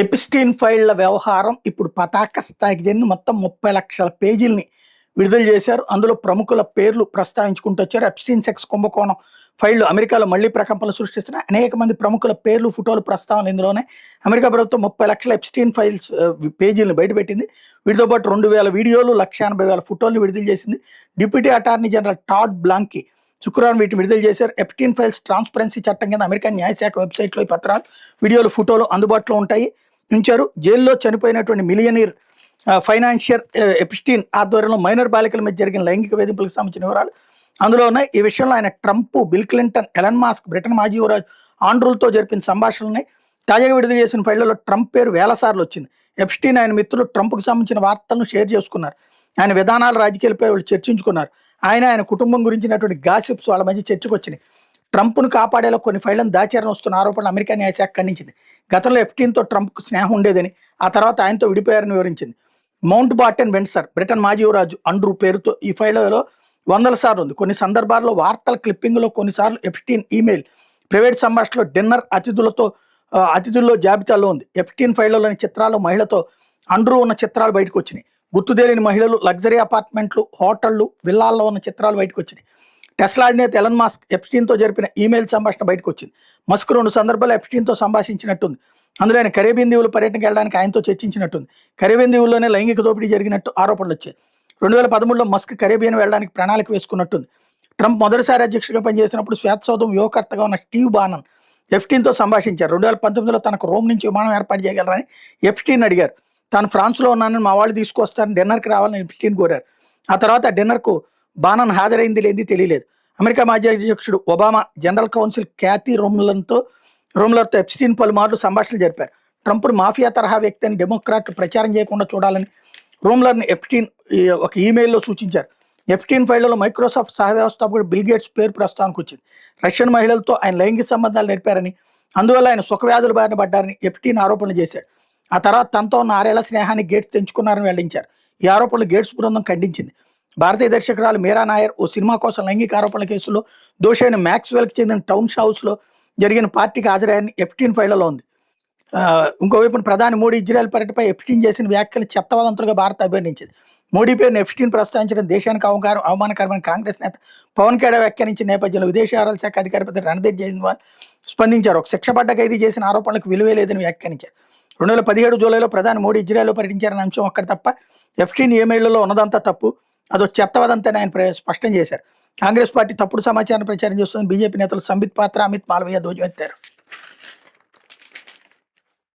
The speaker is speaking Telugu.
ఎపిస్టీన్ ఫైళ్ల వ్యవహారం ఇప్పుడు పతాక స్థాయికి చెంది మొత్తం 30 లక్షల పేజీల్ని విడుదల చేశారు. అందులో ప్రముఖుల పేర్లు ప్రస్తావించుకుంటూ వచ్చారు. ఎప్స్టీన్ సెక్స్ కుంభకోణం ఫైళ్లు అమెరికాలో మళ్లీ ప్రకంపనలు సృష్టిస్తున్నాయి. అనేక మంది ప్రముఖుల పేర్లు, ఫోటోలు ప్రస్తావన ఇందులోనే. అమెరికా ప్రభుత్వం 30 లక్షల ఎప్స్టీన్ ఫైల్స్ పేజీలను బయటపెట్టింది. వీటితో పాటు 2000 వీడియోలు, 180,000 ఫోటోలను విడుదల చేసింది. డిప్యూటీ అటార్నీ జనరల్ టాడ్ బ్లాంకీ శుక్రవారం వీటిని విడుదల చేశారు. ఎప్స్టీన్ ఫైల్స్ ట్రాన్స్పరెన్సీ చట్టం కింద అమెరికా న్యాయశాఖ వెబ్సైట్లో ఈ పత్రాలు, వీడియోలు, ఫోటోలు అందుబాటులో ఉంటాయి ఉంచారు. జైల్లో చనిపోయినటువంటి మిలియనీర్ ఫైనాన్షియర్ ఎప్స్టీన్ ఆధ్వర్యంలో మైనర్ బాలికల మీద జరిగిన లైంగిక వేధింపులకు సంబంధించిన వివరాలు అందులో ఉన్నాయి. ఈ విషయంలో ఆయన Trump, bill Clinton, Elon Musk, Britain మాజీ యువరాజు ఆండ్రూలతో జరిపిన సంభాషణలు ఉన్నాయి. తాజాగా విడుదల చేసిన ఫైళ్లలో ట్రంప్ పేరు వేల సార్లు వచ్చింది. ఎప్స్టీన్ ఆయన మిత్రులు ట్రంప్కు సంబంధించిన వార్తలను షేర్ చేసుకున్నారు. ఆయన విధానాలు, రాజకీయాలపై వాళ్ళు చర్చించుకున్నారు. ఆయన కుటుంబం గురించినటువంటి గాసిప్స్ వాళ్ళ మధ్య చర్చకు వచ్చినాయి. ట్రంప్ను కాపాడేలా కొన్ని ఫైళ్లను దాచారని వస్తున్న ఆరోపణలు అమెరికా న్యాయశాఖ ఖండించింది. గతంలో ఎప్స్టీన్తో ట్రంప్కు స్నేహం ఉండేదని, ఆ తర్వాత ఆయనతో విడిపోయారని వివరించింది. మౌంట్ బాటన్ వెండ్సర్, బ్రిటన్ మాజీ యువరాజు ఆండ్రూ పేరుతో ఈ ఫైళ్లలో వందల సార్లు ఉంది. కొన్ని సందర్భాల్లో వార్తల క్లిప్పింగ్లో కొన్నిసార్లు ఎప్స్టీన్ ఈమెయిల్, ప్రైవేట్ సంభాషణలో డిన్నర్ అతిథుల్లో జాబితాలో ఉంది. ఎప్స్టీన్ ఫైళ్లలోని చిత్రాలు, మహిళతో ఆండ్రూ ఉన్న చిత్రాలు బయటకు వచ్చినాయి. గుర్తుదేలిని మహిళలు, లగ్జరీ అపార్ట్మెంట్లు, హోటళ్లు, విల్లాల్లో ఉన్న చిత్రాలు బయటకు వచ్చినాయి. టెస్లా అధినేత ఎలన్ మాస్క్ ఎప్స్టీన్తో జరిపిన ఈమెయిల్ సంభాషణ బయటకు వచ్చింది. మస్క్ 2 సందర్భాల్లో ఎప్స్టీన్తో సంభాషించినట్టుంది. అందులో ఆయన కరేబియన్ దీవులు పర్యటనకు వెళ్ళడానికి ఆయనతో చర్చించినట్టుంది. కరేబియన్ దీవుల్లోనే లైంగిక దోపిడీ జరిగినట్టు ఆరోపణలు వచ్చాయి. 2013లో మస్క్ కరేబియన్ వెళ్ళడానికి ప్రణాళిక వేసుకున్నట్టుంది. ట్రంప్ మొదటిసారి అధ్యక్షుడిగా పనిచేసినప్పుడు శ్వేతసౌధం వ్యూహకర్తగా ఉన్న స్టీవ్ బానన్ ఎప్స్టీన్తో సంభాషించారు. 2019లో తనకు రోమ్ నుంచి విమానం ఏర్పాటు చేయగలరని ఎప్స్టీన్ అడిగారు. తాను ఫ్రాన్స్లో ఉన్నానని, మా వాళ్ళు తీసుకొస్తారని, డిన్నర్కి రావాలని ఎప్స్టీన్ కోరారు. ఆ తర్వాత డిన్నర్కు బానన్ హాజరైంది లేనిది తెలియలేదు. అమెరికా మాజీ అధ్యక్షుడు ఒబామా జనరల్ కౌన్సిల్ క్యాథీ రోమ్లర్తో ఎప్స్టీన్ పలుమార్లు సంభాషణలు జరిపారు. ట్రంప్ను మాఫియా తరహా వ్యక్తి అని డెమోక్రాట్లు ప్రచారం చేయకుండా చూడాలని రోమ్లర్ని ఎప్స్టీన్ ఒక ఈమెయిల్లో సూచించారు. ఎప్స్టీన్ ఫైళ్లలో మైక్రోసాఫ్ట్ సహ వ్యవస్థాపకుడు బిల్ గేట్స్ పేరు ప్రస్తావనకు వచ్చింది. రష్యన్ మహిళలతో ఆయన లైంగిక సంబంధాలు నేర్పారని, అందువల్ల ఆయన సుఖవ్యాధుల బారిన పడ్డారని ఎప్స్టీన్ ఆరోపణలు చేశాడు. ఆ తర్వాత తనతో ఉన్న 6 ఏళ్ల స్నేహాన్ని గేట్స్ తెంచుకున్నారని వెల్లడించారు. ఈ ఆరోపణలు గేట్స్ బృందం ఖండించింది. భారతీయ దర్శకురాలు మీరా నాయర్ ఓ సినిమా కోసం లైంగిక ఆరోపణల కేసులో దోషైన మ్యాక్స్వెల్కి చెందిన టౌన్ హౌస్లో జరిగిన పార్టీకి హాజరయ్యారని ఎప్స్టీన్ ఫైళ్లలో ఉంది. ఇంకోవైపున ప్రధాని మోడీ ఇజ్రాయెల్ పర్యటనపై ఎప్స్టీన్ చేసిన వ్యాఖ్యలు చెత్తవదంతులుగా భారత్ అభివర్ణించింది. మోడీ పేరును ఎప్స్టీన్ ప్రస్తావించడం దేశానికి అవమానకరమైన కాంగ్రెస్ నేత పవన్ ఖేడా వ్యాఖ్యానించిన నేపథ్యంలో విదేశీ వ్యవహారాల శాఖ అధికారి పెద్ద రణదీప్ జైస్వాల్ స్పందించారు. ఒక శిక్షపడ్డ ఖైదీ చేసిన ఆరోపణలకు విలువే లేదని వ్యాఖ్యానించారు. 2017 జూలైలో ప్రధాని మోడీ ఇజ్రాయెల్లో పర్యటించారన్న అంశం ఒక్కటి తప్ప ఎప్స్టీన్ ఈమెయిళ్లలో ఉన్నదంతా తప్పు, అదో చెత్తవదంతని ఆయన స్పష్టం చేశారు. కాంగ్రెస్ పార్టీ తప్పుడు సమాచారం ప్రచారం చేస్తుందని బీజేపీ నేతలు సంబిత్ పాత్ర, అమిత్ మాలవీయ ధ్వజమెత్తారు.